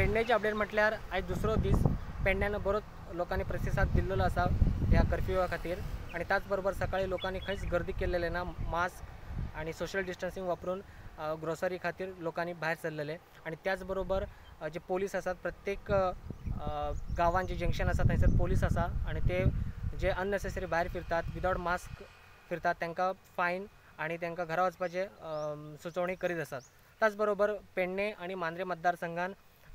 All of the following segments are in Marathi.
पेडण्याची अपडेट म्हटल्यार आज दुसरो दीस पेडण्यानं बरोच लोकांनी प्रतिसाद दिल्लो आसा ह्या कर्फ्यूवा खातीर आणि त्याचबरोबर सकाळी लोकांनी खंयच गर्दी केलेले ना। मास्क आणि सोशल डिस्टन्सिंग वापरून ग्रोसरी खातीर लोकांनी भायर सरलेले आणि त्याचबरोबर जे पोलीस असतात प्रत्येक गावांत जे जंक्शन आसा थंयसर पोलीस आसा आणि ते जे अननेसेसरी भायर फिरतात विदाउट मास्क फिरतात तांकां फायन आणि तांकां घरा वचपाचे सुचोवणी करीत आसात। त्याचबरोबर पेडणे आणि मांद्रे मतदारसंघात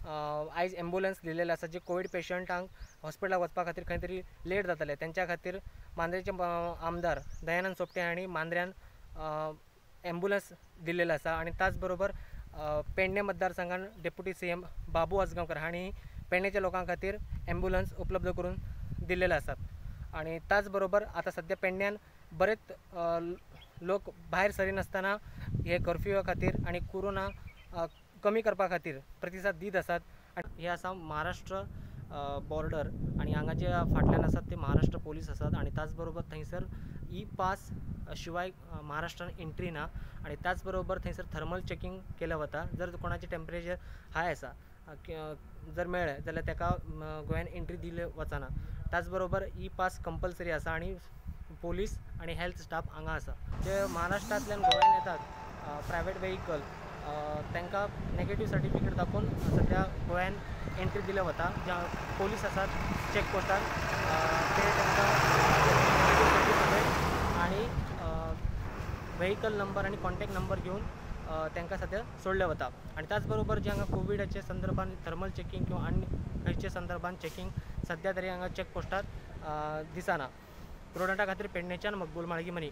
आयज एम्ब्युलन्स दिलेले आसा जे कोविड पेशंटांक हॉस्पिटलाक वचपा खातीर खंय तरी लेट जातले त्यांच्या खातीर मांद्रेचे आमदार दयानंद सोपटे हांणी मांद्र्यान एम्ब्युलन्स दिलेले आसा आणि त्याचबरोबर पेडणे मतदारसंघात डेप्युटी CM बाबू आजगांवकर हांणी पेडणेच्या लोकां खातीर एम्ब्युलन्स उपलब्ध करून दिलेले आसात। आणि त्याचबरोबर आता सध्या पेडण्यान बरेच लोक भायर सरिनासतना हे कर्फ्यूवा खातीर आणि कोरोना कमी करपा खातीर प्रतिसाद दीत आसात। आणि हे आसा महाराष्ट्र बॉर्डर आणि हांगा जे फाटल्यान आसात ते महाराष्ट्र पोलीस आसात आणि त्याचबरोबर थंयसर ई-पास शिवाय महाराष्ट्रान एंट्री ना आणि त्याचबरोबर थंयसर थर्मल चेकिंग केलं वता। जर कोणाचे टेम्परेचर हाय आसा जर मेळ्ळें जाल्यार ताका गोंयान एंट्री दिले वचना। त्याचबरोबर ई-पास कंपल्सरी आसा आणि पोलीस आणि हेल्थ स्टाफ हांगा आसा। जे महाराष्ट्रांतल्यान गोंयान येतात प्रायवेट व्हेइकल तांकां नेगेटिव्ह सर्टिफिकेट दाखोवन सध्या गोंयान एंट्री दिले वता। ज्या पोलीस आसात चेक पोस्टार ते तांकां नेगेटिव्ह सर्टिफिकेट आणि व्हेइकल नंबर आणि कॉन्टॅक्ट नंबर घेऊन तांकां सध्या सोडले वता। आणि त्याचबरोबर जे हांगा कोविडाचे संदर्भात थर्मल चेकिंग किंवा अन्य खंयचे संदर्भात चेकिंग सध्या तरी हांगा चेक पोस्टार दिसना। प्रोडंटा खातीर पेडणेच्यान मकबूल माळगी मनी।